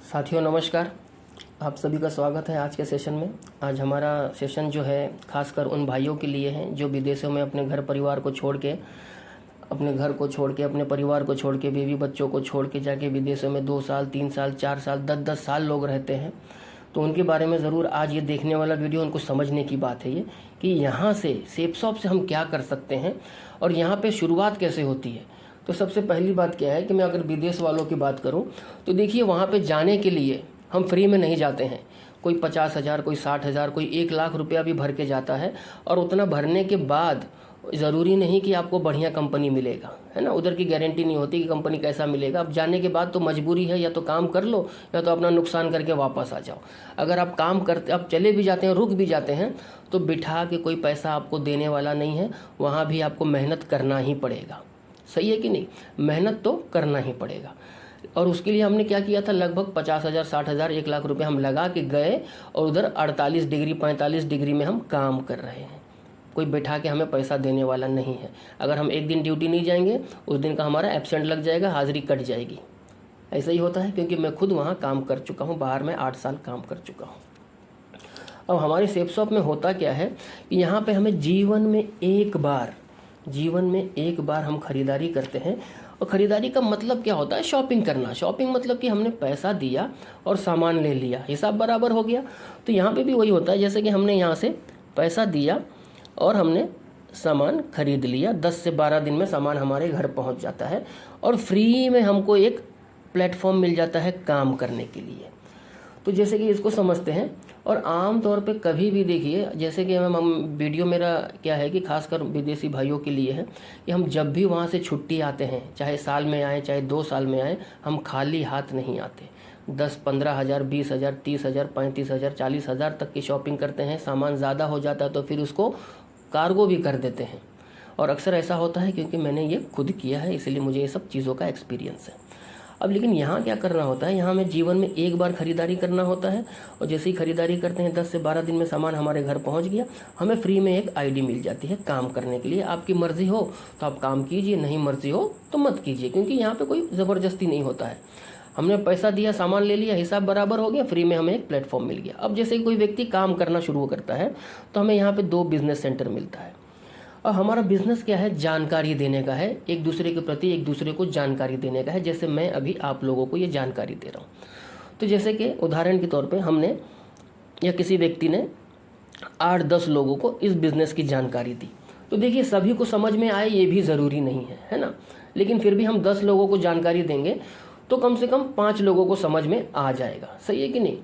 साथियों नमस्कार। आप सभी का स्वागत है आज के सेशन में। आज हमारा सेशन जो है खासकर उन भाइयों के लिए है जो विदेशों में अपने घर परिवार को छोड़ के, अपने घर को छोड़ के, अपने परिवार को छोड़ के, बीवी बच्चों को छोड़ के जाके विदेशों में 2 साल 3 साल 4 साल 10-10 साल लोग रहते हैं। तो उनके बारे में ज़रूर आज ये देखने वाला वीडियो उनको समझने की बात है ये कि यहाँ से सेपसॉप से हम क्या कर सकते हैं और यहाँ पे शुरुआत कैसे होती है। तो सबसे पहली बात क्या है कि मैं अगर विदेश वालों की बात करूं तो देखिए वहाँ पे जाने के लिए हम फ्री में नहीं जाते हैं। कोई 50,000, कोई 60,000, कोई 1 लाख रुपया भी भर के जाता है और उतना भरने के बाद ज़रूरी नहीं कि आपको बढ़िया कंपनी मिलेगा, है ना। उधर की गारंटी नहीं होती कि कंपनी कैसा मिलेगा। अब जाने के बाद तो मजबूरी है, या तो काम कर लो या तो अपना नुकसान करके वापस आ जाओ। अगर आप काम करते, आप चले भी जाते हैं, रुक भी जाते हैं, तो बिठा के कोई पैसा आपको देने वाला नहीं है। वहाँ भी आपको मेहनत करना ही पड़ेगा। सही है कि नहीं? मेहनत तो करना ही पड़ेगा। और उसके लिए हमने क्या किया था, लगभग 50,000, 60,000, 1 लाख रुपये हम लगा के गए और उधर 48 डिग्री 45 डिग्री में हम काम कर रहे हैं। कोई बैठा के हमें पैसा देने वाला नहीं है। अगर हम एक दिन ड्यूटी नहीं जाएंगे, उस दिन का हमारा एब्सेंट लग जाएगा, हाजिरी कट जाएगी। ऐसा ही होता है, क्योंकि मैं खुद वहाँ काम कर चुका हूँ, बाहर में 8 साल काम कर चुका हूँ। अब हमारे सेपसॉप में होता क्या है कि यहाँ पे हमें जीवन में एक बार हम खरीदारी करते हैं। और ख़रीदारी का मतलब क्या होता है? शॉपिंग करना। शॉपिंग मतलब कि हमने पैसा दिया और सामान ले लिया, हिसाब बराबर हो गया। तो यहाँ पे भी वही होता है, जैसे कि हमने यहाँ से पैसा दिया और हमने सामान खरीद लिया। 10 से 12 दिन में सामान हमारे घर पहुँच जाता है और फ्री में हमको एक प्लेटफॉर्म मिल जाता है काम करने के लिए। तो जैसे कि इसको समझते हैं। और आम तौर पे कभी भी देखिए, जैसे कि हम वीडियो मेरा क्या है कि खासकर विदेशी भाइयों के लिए है कि हम जब भी वहाँ से छुट्टी आते हैं, चाहे साल में आए चाहे 2 साल में आए, हम खाली हाथ नहीं आते। 10-15,000, 20,000, 30,000, 35,000, 40,000 तक की शॉपिंग करते हैं। सामान ज़्यादा हो जाता है तो फिर उसको कार्गो भी कर देते हैं। और अक्सर ऐसा होता है क्योंकि मैंने ये खुद किया है, इसलिए मुझे ये सब चीज़ों का एक्सपीरियंस है। अब लेकिन यहाँ क्या करना होता है, यहाँ हमें जीवन में एक बार ख़रीदारी करना होता है। और जैसे ही ख़रीदारी करते हैं, 10 से 12 दिन में सामान हमारे घर पहुँच गया, हमें फ्री में एक आईडी मिल जाती है काम करने के लिए। आपकी मर्ज़ी हो तो आप काम कीजिए, नहीं मर्ज़ी हो तो मत कीजिए, क्योंकि यहाँ पे कोई ज़बरदस्ती नहीं होता है। हमने पैसा दिया, सामान ले लिया, हिसाब बराबर हो गया, फ्री में हमें एक प्लेटफॉर्म मिल गया। अब जैसे कोई व्यक्ति काम करना शुरू करता है तो हमें यहाँ पर 2 बिज़नेस सेंटर मिलता है। और हमारा बिज़नेस क्या है? जानकारी देने का है, एक दूसरे के प्रति एक दूसरे को जानकारी देने का है। जैसे मैं अभी आप लोगों को ये जानकारी दे रहा हूँ। तो जैसे कि उदाहरण के तौर पे हमने या किसी व्यक्ति ने 8-10 लोगों को इस बिज़नेस की जानकारी दी। तो देखिए, सभी को समझ में आए ये भी ज़रूरी नहीं है ना। लेकिन फिर भी हम 10 लोगों को जानकारी देंगे तो कम से कम 5 लोगों को समझ में आ जाएगा। सही है कि नहीं?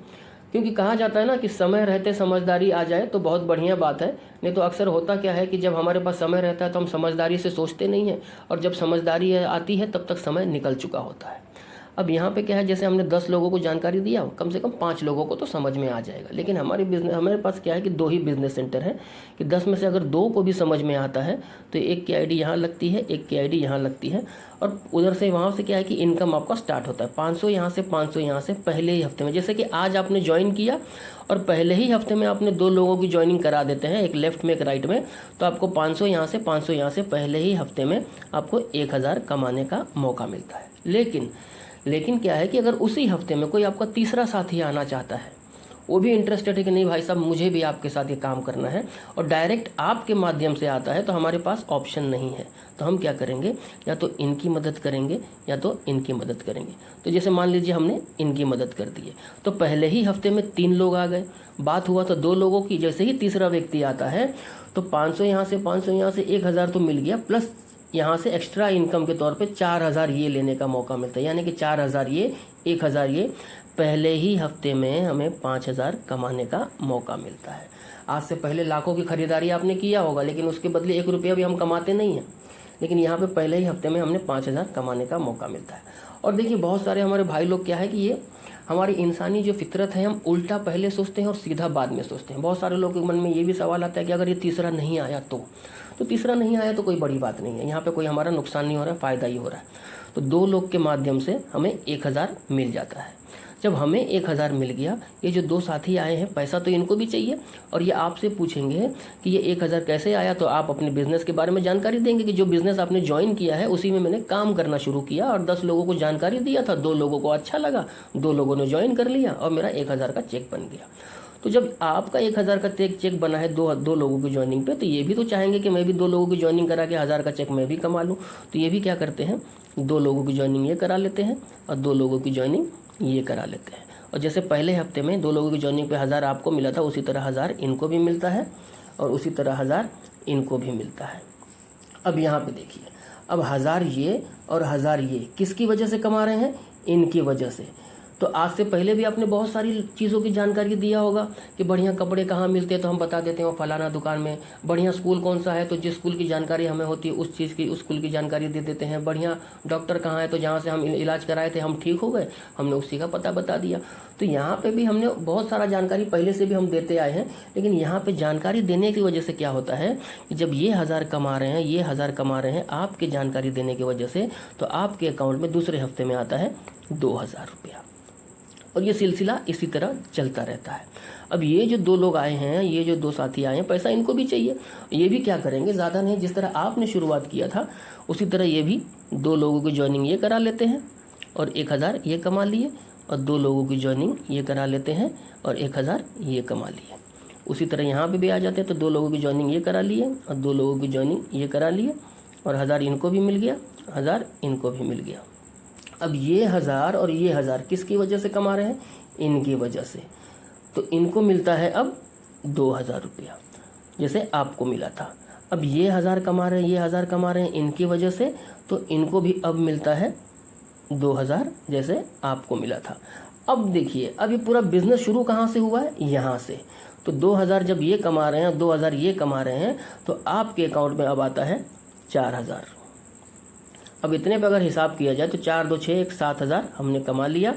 क्योंकि कहा जाता है ना कि समय रहते समझदारी आ जाए तो बहुत बढ़िया बात है। नहीं तो अक्सर होता क्या है कि जब हमारे पास समय रहता है तो हम समझदारी से सोचते नहीं हैं, और जब समझदारी आती है तब तक समय निकल चुका होता है। अब यहाँ पे क्या है, जैसे हमने 10 लोगों को जानकारी दिया, कम से कम 5 लोगों को तो समझ में आ जाएगा। लेकिन हमारे पास क्या है कि 2 ही बिज़नेस सेंटर हैं कि 10 में से अगर 2 को भी समझ में आता है तो एक की आईडी यहाँ लगती है, एक की आईडी यहाँ लगती है। और उधर से वहाँ से क्या है कि इनकम आपका स्टार्ट होता है। 500 यहाँ से, 500 यहाँ से, पहले ही हफ्ते में। जैसे कि आज आपने ज्वाइन किया और पहले ही हफ्ते में आपने 2 लोगों की ज्वाइनिंग करा देते हैं, एक लेफ्ट में एक राइट में, तो आपको 500 यहाँ से, 500 यहाँ से, पहले ही हफ्ते में आपको 1,000 कमाने का मौका मिलता है। लेकिन क्या है कि अगर उसी हफ्ते में कोई आपका तीसरा साथी आना चाहता है, वो भी इंटरेस्टेड है कि नहीं भाई साहब मुझे भी आपके साथ ये काम करना है, और डायरेक्ट आपके माध्यम से आता है, तो हमारे पास ऑप्शन नहीं है। तो हम क्या करेंगे, या तो इनकी मदद करेंगे या तो इनकी मदद करेंगे। तो जैसे मान लीजिए हमने इनकी मदद कर दी है, तो पहले ही हफ्ते में 3 लोग आ गए, बात हुआ तो 2 लोगों की। जैसे ही तीसरा व्यक्ति आता है तो 500 यहाँ से, 500 यहाँ से, 1,000 तो मिल गया, प्लस यहाँ से एक्स्ट्रा इनकम के तौर पे 4,000 ये लेने का मौका मिलता है। यानी कि 4,000 ये, 1,000 ये, पहले ही हफ्ते में हमें 5,000 कमाने का मौका मिलता है। आज से पहले लाखों की खरीदारी आपने किया होगा, लेकिन उसके बदले 1 रुपया भी हम कमाते नहीं हैं। लेकिन यहाँ पे पहले ही हफ्ते में हमने 5,000 कमाने का मौका मिलता है। और देखिए, बहुत सारे हमारे भाई लोग क्या है कि ये हमारी इंसानी जो फितरत है, हम उल्टा पहले सोचते हैं और सीधा बाद में सोचते हैं। बहुत सारे लोगों के मन में ये भी सवाल आता है कि अगर ये तीसरा नहीं आया तो तीसरा नहीं आया तो कोई बड़ी बात नहीं है, यहाँ पे कोई हमारा नुकसान नहीं हो रहा है, फ़ायदा ही हो रहा है। तो 2 लोग के माध्यम से हमें 1000 मिल जाता है। जब हमें 1000 मिल गया, ये जो 2 साथी आए हैं पैसा तो इनको भी चाहिए और ये आपसे पूछेंगे कि ये 1000 कैसे आया, तो आप अपने बिजनेस के बारे में जानकारी देंगे कि जो बिजनेस आपने ज्वाइन किया है उसी में मैंने काम करना शुरू किया और 10 लोगों को जानकारी दिया था, 2 लोगों को अच्छा लगा, 2 लोगों ने ज्वाइन कर लिया और मेरा 1000 का चेक बन गया। तो जब आपका 1000 का चेक बना है दो लोगों की ज्वाइनिंग पे, तो ये भी तो चाहेंगे कि मैं भी 2 लोगों की ज्वाइनिंग करा के 1000 का चेक मैं भी कमा लूँ। तो ये भी क्या करते हैं, 2 लोगों की ज्वाइनिंग ये करा लेते हैं और 2 लोगों की ज्वाइनिंग ये करा लेते हैं। और जैसे पहले हफ्ते में 2 लोगों की ज्वाइनिंग पे 1000 आपको मिला था, उसी तरह 1000 इनको भी मिलता है और उसी तरह 1000 इनको भी मिलता है। अब यहाँ पे देखिए, अब 1000 ये और 1000 ये किसकी वजह से कमा रहे हैं, इनकी वजह से। तो आज से पहले भी आपने बहुत सारी चीज़ों की जानकारी दिया होगा कि बढ़िया कपड़े कहाँ मिलते हैं तो हम बता देते हैं फलाना दुकान में, बढ़िया स्कूल कौन सा है तो जिस स्कूल की जानकारी हमें होती है उस चीज़ की उस स्कूल की जानकारी दे देते हैं, बढ़िया डॉक्टर कहाँ है तो जहाँ से हम इलाज कराए थे हम ठीक हो गए, हमने उसी का पता बता दिया। तो यहाँ पे भी हमने बहुत सारा जानकारी पहले से भी हम देते आए हैं, लेकिन यहाँ पे जानकारी देने की वजह से क्या होता है कि जब ये 1000 कमा रहे हैं, ये 1000 कमा रहे हैं आपके जानकारी देने की वजह से, तो आपके अकाउंट में दूसरे हफ्ते में आता है 2000 रुपया और ये सिलसिला इसी तरह चलता रहता है। अब ये जो 2 लोग आए हैं, ये जो 2 साथी आए हैं, पैसा इनको भी चाहिए, ये भी क्या करेंगे, ज़्यादा नहीं, जिस तरह आपने शुरुआत किया था उसी तरह ये भी 2 लोगों की ज्वाइनिंग ये करा लेते हैं और 1000 ये कमा लिए और 2 लोगों की ज्वाइनिंग ये करा लेते हैं और 1000 ये कमा लिए। उसी तरह यहाँ पे भी आ जाते हैं तो 2 लोगों की ज्वाइनिंग ये करा लिए और 2 लोगों की ज्वाइनिंग ये करा लिए और 1000 इनको भी मिल गया, 1000 इनको भी मिल गया। अब ये 1000 और ये 1000 किसकी वजह से कमा रहे हैं, इनकी वजह से। तो इनको मिलता है अब 2000 रुपया जैसे आपको मिला था। अब ये 1000 कमा रहे हैं, ये 1000 कमा रहे हैं इनकी वजह से, तो इनको भी अब मिलता है 2000 जैसे आपको मिला था। अब देखिए, अब ये पूरा बिजनेस शुरू कहाँ से हुआ है, यहाँ से। तो 2000 जब ये कमा रहे हैं, 2000 ये कमा रहे हैं, तो आपके अकाउंट में अब आता है 4000। अब इतने पे अगर हिसाब किया जाए तो 4 2 6 1 7000 हमने कमा लिया।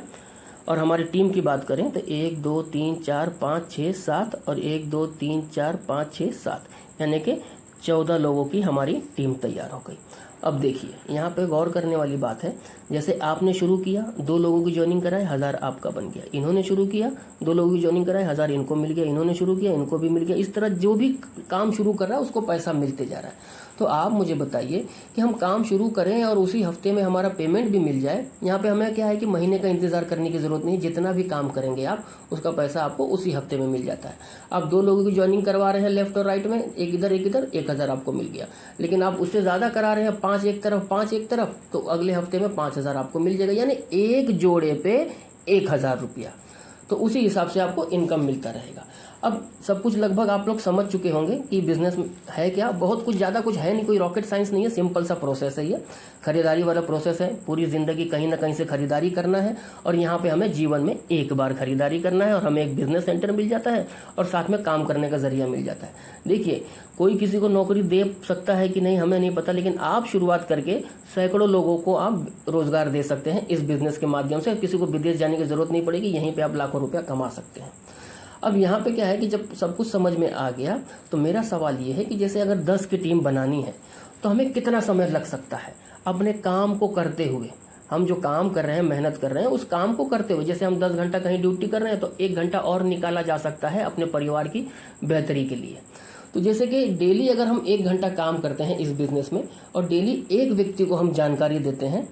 और हमारी टीम की बात करें तो 1 2 3 4 5 6 7 और 1 2 3 4 5 6 7 यानी कि 14 लोगों की हमारी टीम तैयार हो गई। अब देखिए, यहाँ पे गौर करने वाली बात है, जैसे आपने शुरू किया 2 लोगों की ज्वाइनिंग कराए, 1000 आपका बन गया। इन्होंने शुरू किया 2 लोगों की ज्वाइनिंग कराए, 1000 इनको मिल गया। इन्होंने शुरू किया, इनको भी मिल गया। इस तरह जो भी काम शुरू कर रहा है उसको पैसा मिलते जा रहा है। तो आप मुझे बताइए कि हम काम शुरू करें और उसी हफ्ते में हमारा पेमेंट भी मिल जाए। यहाँ पे हमें क्या है कि महीने का इंतजार करने की जरूरत नहीं, जितना भी काम करेंगे आप उसका पैसा आपको उसी हफ्ते में मिल जाता है। आप 2 लोगों की ज्वाइनिंग करवा रहे हैं लेफ्ट और राइट में, एक इधर 1000 आपको मिल गया। लेकिन आप उससे ज़्यादा करा रहे हैं, 5 एक तरफ 5 एक तरफ, तो अगले हफ्ते में 5000 आपको मिल जाएगा, यानी एक जोड़े पे 1000 रुपया। तो उसी हिसाब से आपको इनकम मिलता रहेगा। अब सब कुछ लगभग आप लोग समझ चुके होंगे कि बिजनेस है क्या। बहुत कुछ ज़्यादा कुछ है नहीं, कोई रॉकेट साइंस नहीं है, सिंपल सा प्रोसेस है ये। खरीदारी वाला प्रोसेस है, पूरी ज़िंदगी कहीं ना कहीं से खरीदारी करना है और यहाँ पे हमें जीवन में एक बार खरीदारी करना है और हमें एक बिजनेस सेंटर मिल जाता है और साथ में काम करने का जरिया मिल जाता है। देखिए, कोई किसी को नौकरी दे सकता है कि नहीं हमें नहीं पता, लेकिन आप शुरुआत करके सैकड़ों लोगों को आप रोजगार दे सकते हैं इस बिजनेस के माध्यम से। किसी को विदेश जाने की जरूरत नहीं पड़ेगी, यहीं पे आप लाखों रुपया कमा सकते हैं। अब यहाँ पे क्या है कि जब सब कुछ समझ में आ गया तो मेरा सवाल ये है कि जैसे अगर 10 की टीम बनानी है तो हमें कितना समय लग सकता है अपने काम को करते हुए। हम जो काम कर रहे हैं, मेहनत कर रहे हैं, उस काम को करते हुए, जैसे हम 10 घंटा कहीं ड्यूटी कर रहे हैं तो 1 घंटा और निकाला जा सकता है अपने परिवार की बेहतरी के लिए। तो जैसे कि डेली अगर हम 1 घंटा काम करते हैं इस बिजनेस में और डेली एक व्यक्ति को हम जानकारी देते हैं,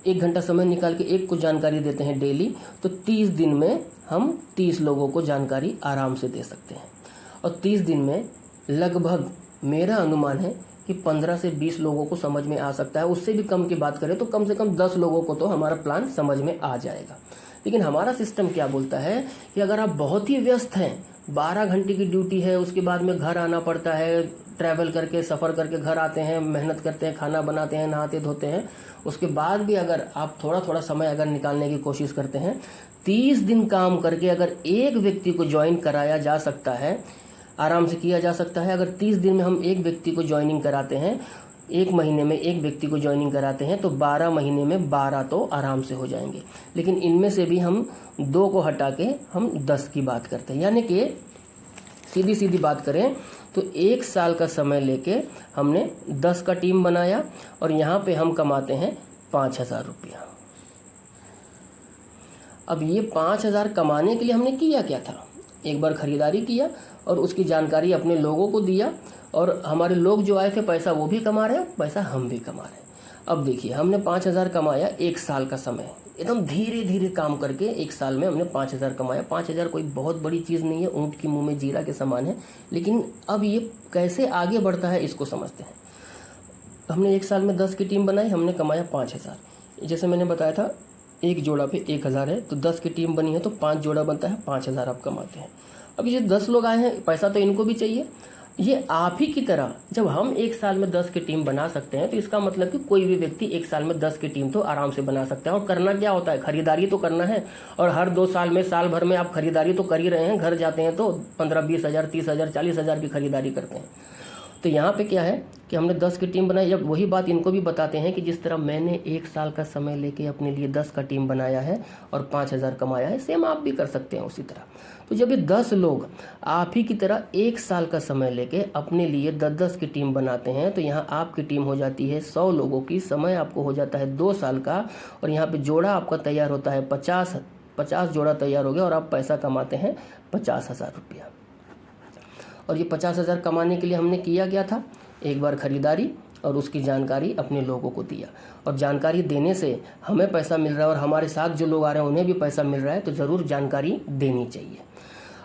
1 घंटा समय निकाल के एक को जानकारी देते हैं डेली, तो 30 दिन में हम 30 लोगों को जानकारी आराम से दे सकते हैं। और 30 दिन में लगभग मेरा अनुमान है कि 15 से 20 लोगों को समझ में आ सकता है। उससे भी कम की बात करें तो कम से कम 10 लोगों को तो हमारा प्लान समझ में आ जाएगा। लेकिन हमारा सिस्टम क्या बोलता है कि अगर आप बहुत ही व्यस्त हैं, 12 घंटे की ड्यूटी है, उसके बाद में घर आना पड़ता है, ट्रैवल करके सफ़र करके घर आते हैं, मेहनत करते हैं, खाना बनाते हैं, नहाते धोते हैं, उसके बाद भी अगर आप थोड़ा थोड़ा समय अगर निकालने की कोशिश करते हैं, 30 दिन काम करके अगर एक व्यक्ति को ज्वाइन कराया जा सकता है, आराम से किया जा सकता है। अगर 30 दिन में हम एक व्यक्ति को ज्वाइनिंग कराते हैं, 1 महीने में एक व्यक्ति को ज्वाइनिंग कराते हैं, तो 12 महीने में 12 तो आराम से हो जाएंगे। लेकिन इनमें से भी हम 2 को हटा के हम 10 की बात करते हैं, यानी कि सीधी सीधी बात करें तो 1 साल का समय लेके हमने 10 का टीम बनाया और यहाँ पे हम कमाते हैं 5,000 रुपया। अब ये 5,000 कमाने के लिए हमने किया क्या था? एक बार खरीदारी किया और उसकी जानकारी अपने लोगों को दिया, और हमारे लोग जो आए थे पैसा वो भी कमा रहे हैं, पैसा हम भी कमा रहे हैं। अब देखिए, हमने 5,000 कमाया 1 साल का समय, एकदम धीरे धीरे काम करके 1 साल में हमने 5,000 कमाया। 5,000 कोई बहुत बड़ी चीज़ नहीं है, ऊँट की मुँह में जीरा के समान है। लेकिन अब ये कैसे आगे बढ़ता है इसको समझते हैं। हमने 1 साल में 10 की टीम बनाई, हमने कमाया 5,000। जैसे मैंने बताया था, एक जोड़ा पे 1,000 है, तो 10 की टीम बनी है तो 5 जोड़ा बनता है, 5,000 आप कमाते हैं। अब ये 10 लोग आए हैं, पैसा तो इनको भी चाहिए। ये आप ही की तरह जब हम 1 साल में 10 की टीम बना सकते हैं, तो इसका मतलब कि कोई भी व्यक्ति 1 साल में 10 की टीम तो आराम से बना सकता है। और करना क्या होता है? खरीदारी तो करना है। और हर 2 साल में, साल भर में आप खरीदारी तो कर ही रहे हैं। घर जाते हैं तो 15-20 हज़ार, 30 हज़ार, 40 हज़ार की खरीदारी करते हैं। तो यहाँ पे क्या है कि हमने 10 की टीम बनाई। जब वही बात इनको भी बताते हैं कि जिस तरह मैंने 1 साल का समय लेके अपने लिए 10 का टीम बनाया है और 5,000 कमाया है, सेम आप भी कर सकते हैं उसी तरह। तो जब ये 10 लोग आप ही की तरह 1 साल का समय लेके अपने लिए 10-10 की टीम बनाते हैं, तो यहाँ आपकी टीम हो जाती है 100 लोगों की। समय आपको हो जाता है 2 साल का, और यहाँ पे जोड़ा आपका तैयार होता है 50 जोड़ा तैयार हो गया, और आप पैसा कमाते हैं 50,000 रुपया। और ये 50,000 कमाने के लिए हमने किया क्या था? एक बार खरीदारी और उसकी जानकारी अपने लोगों को दिया। और जानकारी देने से हमें पैसा मिल रहा है और हमारे साथ जो लोग आ रहे हैं उन्हें भी पैसा मिल रहा है, तो ज़रूर जानकारी देनी चाहिए।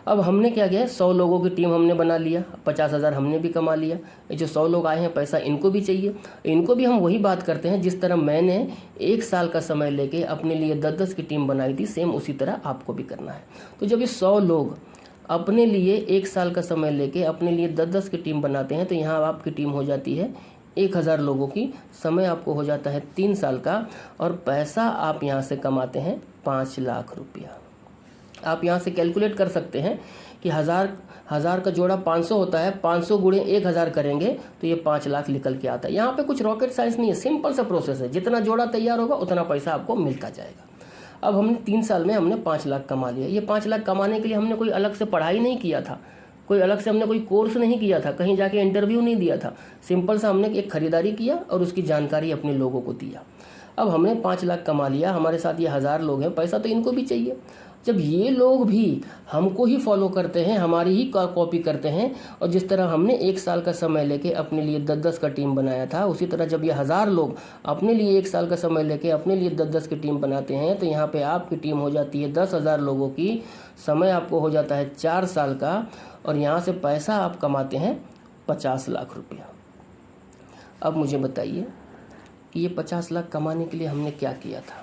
अब हमने क्या किया? 100 लोगों की टीम हमने बना लिया, 50,000 हमने भी कमा लिया। ये जो 100 लोग आए हैं, पैसा इनको भी चाहिए। इनको भी हम वही बात करते हैं, जिस तरह मैंने 1 साल का समय लेके अपने लिए 10-10 की टीम बनाई थी, सेम उसी तरह आपको भी करना है। तो जब ये 100 लोग अपने लिए 1 साल का समय लेके अपने लिए 10-10 की टीम बनाते हैं, तो यहाँ आपकी टीम हो जाती है 1,000 लोगों की। समय आपको हो जाता है 3 साल का, और पैसा आप यहाँ से कमाते हैं 5 लाख रुपया। आप यहाँ से कैलकुलेट कर सकते हैं कि हज़ार का जोड़ा 500 होता है, 500 गुणे 1,000 करेंगे तो ये 5 लाख निकल के आता है। यहाँ पे कुछ रॉकेट साइंस नहीं है, सिंपल सा प्रोसेस है। जितना जोड़ा तैयार होगा उतना पैसा आपको मिलता जाएगा। अब हमने 3 साल में हमने 5 लाख कमा लिया। ये 5 लाख कमाने के लिए हमने कोई अलग से पढ़ाई नहीं किया था, कोई अलग से हमने कोई कोर्स नहीं किया था, कहीं जाके इंटरव्यू नहीं दिया था। सिंपल सा हमने एक खरीदारी किया और उसकी जानकारी अपने लोगों को दिया। अब हमने 5 लाख कमा लिया, हमारे साथ ये 1,000 लोग हैं, पैसा तो इनको भी चाहिए। जब ये लोग भी हमको ही फॉलो करते हैं, हमारी ही कॉपी करते हैं, और जिस तरह हमने 1 साल का समय लेके अपने लिए 10-10 का टीम बनाया था, उसी तरह जब ये 1,000 लोग अपने लिए 1 साल का समय लेके अपने लिए 10-10 की टीम बनाते हैं, तो यहाँ पे आपकी टीम हो जाती है 10,000 लोगों की। समय आपको हो जाता है 4 साल का, और यहाँ से पैसा आप कमाते हैं 50 लाख रुपया। अब मुझे बताइए कि ये 50 लाख कमाने के लिए हमने क्या किया था?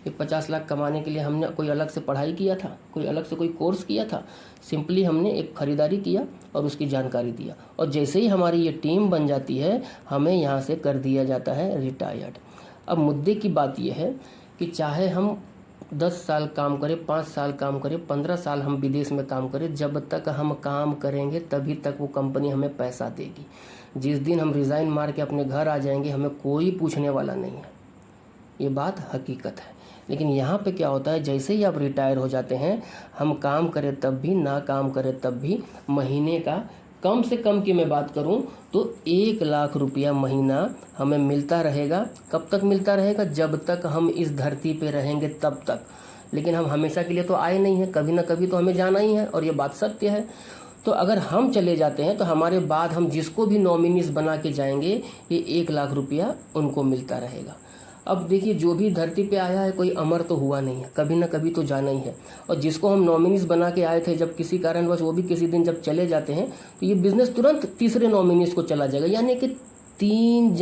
ये 50 लाख कमाने के लिए हमने कोई अलग से पढ़ाई किया था, कोई अलग से कोई कोर्स किया था? सिंपली हमने एक खरीदारी किया और उसकी जानकारी दिया, और जैसे ही हमारी ये टीम बन जाती है, हमें यहाँ से कर दिया जाता है रिटायर्ड। अब मुद्दे की बात यह है कि चाहे हम 10 साल काम करें, 5 साल काम करें, 15 साल हम विदेश में काम करें, जब तक हम काम करेंगे तभी तक वो कंपनी हमें पैसा देगी। जिस दिन हम रिज़ाइन मार के अपने घर आ जाएंगे, हमें कोई पूछने वाला नहीं है। ये बात हकीकत है। लेकिन यहाँ पे क्या होता है, जैसे ही आप रिटायर हो जाते हैं, हम काम करें तब भी, ना काम करें तब भी, महीने का कम से कम की मैं बात करूं तो 1 लाख रुपया महीना हमें मिलता रहेगा। कब तक मिलता रहेगा? जब तक हम इस धरती पे रहेंगे तब तक। लेकिन हम हमेशा के लिए तो आए नहीं हैं, कभी ना कभी तो हमें जाना ही है, और ये बात सत्य है। तो अगर हम चले जाते हैं तो हमारे बाद हम जिसको भी नॉमिनीज बना के जाएंगे, ये 1 लाख रुपया उनको मिलता रहेगा। अब देखिए, जो भी धरती पे आया है कोई अमर तो हुआ नहीं है, कभी ना कभी तो जाना ही है। और जिसको हम नॉमिनीज बना के आए थे, जब किसी कारणवश वो भी किसी दिन जब चले जाते हैं, तो ये बिजनेस तुरंत तीसरे नॉमिनीज को चला जाएगा। यानी कि 3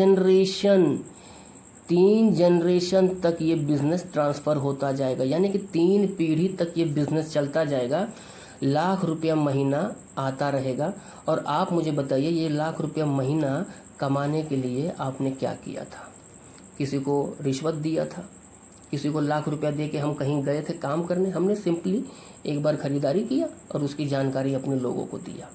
जनरेशन तक ये बिजनेस ट्रांसफ़र होता जाएगा, यानी कि 3 पीढ़ी तक ये बिजनेस चलता जाएगा। लाख रुपया महीना आता रहेगा। और आप मुझे बताइए, ये लाख रुपया महीना कमाने के लिए आपने क्या किया था? किसी को रिश्वत दिया था? किसी को लाख रुपया दे के हम कहीं गए थे काम करने? हमने सिंपली एक बार खरीदारी किया और उसकी जानकारी अपने लोगों को दिया,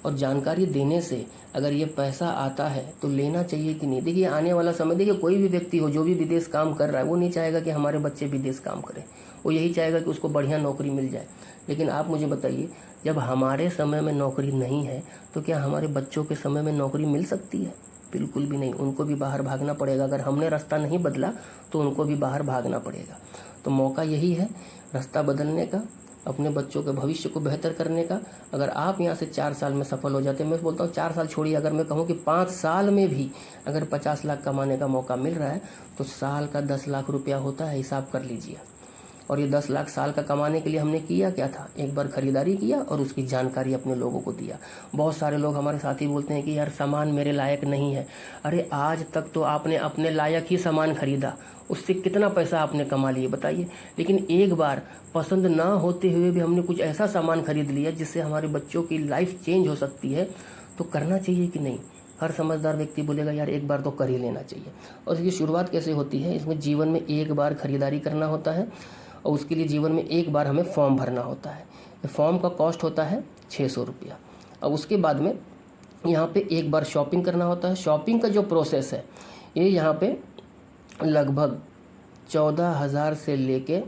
और जानकारी देने से अगर ये पैसा आता है तो लेना चाहिए कि नहीं। देखिए आने वाला समय, देखिए कोई भी व्यक्ति हो जो भी विदेश काम कर रहा है वो नहीं चाहेगा कि हमारे बच्चे विदेश काम करें, वो यही चाहेगा कि उसको बढ़िया नौकरी मिल जाए। लेकिन आप मुझे बताइए, जब हमारे समय में नौकरी नहीं है तो क्या हमारे बच्चों के समय में नौकरी मिल सकती है? बिल्कुल भी नहीं, उनको भी बाहर भागना पड़ेगा। अगर हमने रास्ता नहीं बदला तो उनको भी बाहर भागना पड़ेगा। तो मौका यही है रास्ता बदलने का, अपने बच्चों के भविष्य को बेहतर करने का। अगर आप यहाँ से 4 साल में सफल हो जाते हैं, मैं बोलता हूँ 4 साल छोड़िए, अगर मैं कहूँ कि 5 साल में भी अगर 50 लाख कमाने का मौका मिल रहा है तो साल का 10 लाख रुपया होता है, हिसाब कर लीजिए। और ये 10 लाख साल का कमाने के लिए हमने किया क्या था? एक बार खरीदारी किया और उसकी जानकारी अपने लोगों को दिया। बहुत सारे लोग हमारे साथी बोलते हैं कि यार सामान मेरे लायक नहीं है। अरे आज तक तो आपने अपने लायक ही सामान खरीदा, उससे कितना पैसा आपने कमा लिए बताइए। लेकिन एक बार पसंद ना होते हुए भी हमने कुछ ऐसा सामान खरीद लिया जिससे हमारे बच्चों की लाइफ चेंज हो सकती है, तो करना चाहिए कि नहीं? हर समझदार व्यक्ति बोलेगा यार एक बार तो कर ही लेना चाहिए। और इसकी शुरुआत कैसे होती है? इसमें जीवन में एक बार खरीदारी करना होता है और उसके लिए जीवन में एक बार हमें फॉर्म भरना होता है। फॉर्म का कॉस्ट होता है 600 रुपया। अब उसके बाद में यहाँ पे एक बार शॉपिंग करना होता है। शॉपिंग का जो प्रोसेस है ये यहाँ पे लगभग 14,000 से लेके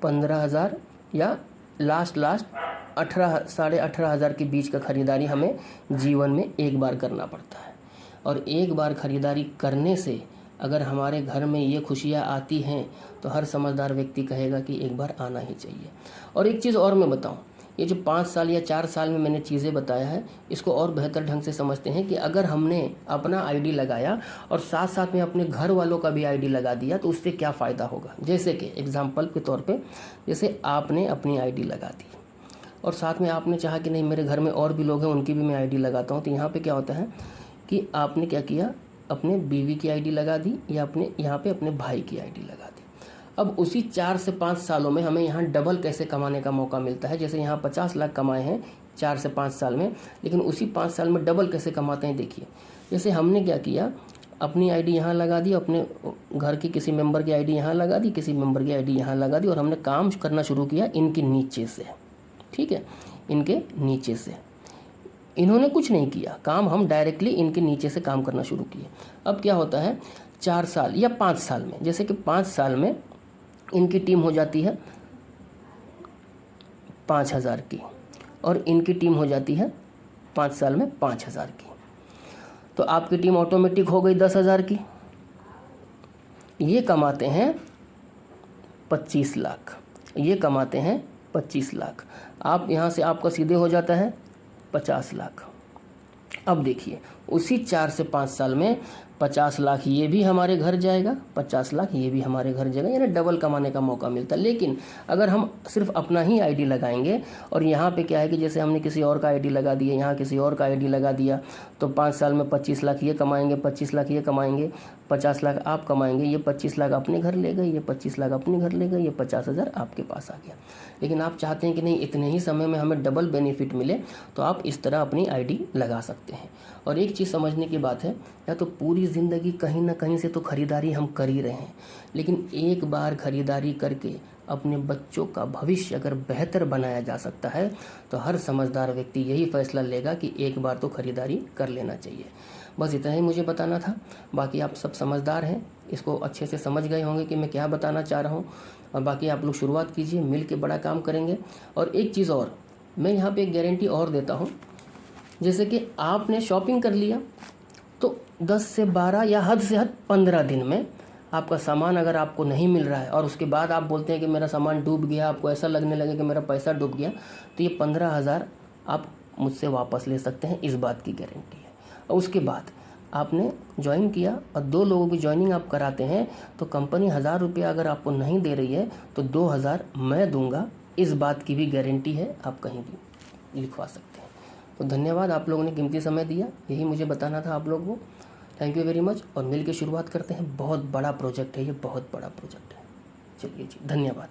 15,000 या लास्ट 18,500 के बीच का खरीदारी हमें जीवन में एक बार करना पड़ता है। और एक बार खरीदारी करने से अगर हमारे घर में ये खुशियाँ आती हैं तो हर समझदार व्यक्ति कहेगा कि एक बार आना ही चाहिए। और एक चीज़ और मैं बताऊं, ये जो 5 साल या 4 साल में मैंने चीज़ें बताया है इसको और बेहतर ढंग से समझते हैं कि अगर हमने अपना आईडी लगाया और साथ साथ में अपने घर वालों का भी आईडी लगा दिया तो उससे क्या फ़ायदा होगा। जैसे कि एग्जाम्पल के तौर पे, जैसे आपने अपनी आईडी लगा दी और साथ में आपने चाहा कि नहीं मेरे घर में और भी लोग हैं उनकी भी मैं आईडी लगाता हूँ, तो यहाँ पर क्या होता है कि आपने क्या किया, अपने बीवी की आईडी लगा दी या अपने यहाँ पे अपने भाई की आईडी लगा दी। अब उसी 4 से 5 सालों में हमें यहाँ डबल कैसे कमाने का मौका मिलता है। जैसे यहाँ 50 लाख कमाए हैं 4 से 5 साल में, लेकिन उसी 5 साल में डबल कैसे कमाते हैं देखिए। जैसे हमने क्या किया, अपनी आईडी यहाँ लगा दी, अपने घर की किसी मेंबर की आईडी यहाँ लगा दी, किसी मेंबर की आईडी यहाँ लगा दी और हमने काम करना शुरू किया इनके नीचे से। ठीक है, इनके नीचे से इन्होंने कुछ नहीं किया काम, हम डायरेक्टली इनके नीचे से काम करना शुरू किए। अब क्या होता है 4 साल या 5 साल में, जैसे कि 5 साल में इनकी टीम हो जाती है 5,000 की और इनकी टीम हो जाती है 5 साल में 5,000 की, तो आपकी टीम ऑटोमेटिक हो गई 10,000 की। ये कमाते हैं 25 लाख, ये कमाते हैं 25 लाख। आप यहाँ से आपका सीधे हो जाता है 50 लाख। अब देखिए उसी 4 से 5 साल में 50 लाख ये भी हमारे घर जाएगा, 50 लाख ये भी हमारे घर जाएगा, यानी डबल कमाने का मौका मिलता है। लेकिन अगर हम सिर्फ अपना ही आईडी लगाएंगे और यहाँ पे क्या है कि जैसे हमने किसी और का आईडी लगा दिया, यहाँ किसी और का आईडी लगा दिया, तो 5 साल में 25 लाख ये कमाएंगे, 25 लाख ये कमाएंगे, 50 लाख आप कमाएंगे, ये 25 लाख अपने घर ले गए, ये 25 लाख अपने घर ले गए, ये 50,000 आपके पास आ गया। लेकिन आप चाहते हैं कि नहीं इतने ही समय में हमें डबल बेनिफिट मिले, तो आप इस तरह अपनी आईडी लगा सकते हैं। और एक चीज़ समझने की बात है, या तो पूरी ज़िंदगी कहीं ना कहीं से तो खरीदारी हम कर ही रहे हैं, लेकिन एक बार खरीदारी करके अपने बच्चों का भविष्य अगर बेहतर बनाया जा सकता है तो हर समझदार व्यक्ति यही फैसला लेगा कि एक बार तो खरीदारी कर लेना चाहिए। बस इतना ही मुझे बताना था। बाकी आप सब समझदार हैं, इसको अच्छे से समझ गए होंगे कि मैं क्या बताना चाह रहा हूँ। और बाकी आप लोग शुरुआत कीजिए, मिल के बड़ा काम करेंगे। और एक चीज़ और मैं यहाँ पे एक गारंटी और देता हूँ, जैसे कि आपने शॉपिंग कर लिया तो 10 से 12 या हद से हद 15 दिन में आपका सामान अगर आपको नहीं मिल रहा है और उसके बाद आप बोलते हैं कि मेरा सामान डूब गया, आपको ऐसा लगने लगे कि मेरा पैसा डूब गया, तो ये 15,000 आप मुझसे वापस ले सकते हैं, इस बात की गारंटी है। और उसके बाद आपने ज्वाइन किया और 2 लोगों की ज्वाइनिंग आप कराते हैं तो कंपनी 1,000 रुपया अगर आपको नहीं दे रही है तो 2,000 मैं दूंगा, इस बात की भी गारंटी है, आप कहीं भी लिखवा सकते हैं। तो धन्यवाद, आप लोगों ने कीमती समय दिया, यही मुझे बताना था आप लोगों को। Thank you very much. और मिल के शुरुआत करते हैं, बहुत बड़ा प्रोजेक्ट है ये, बहुत बड़ा प्रोजेक्ट है। चलिए जी, धन्यवाद।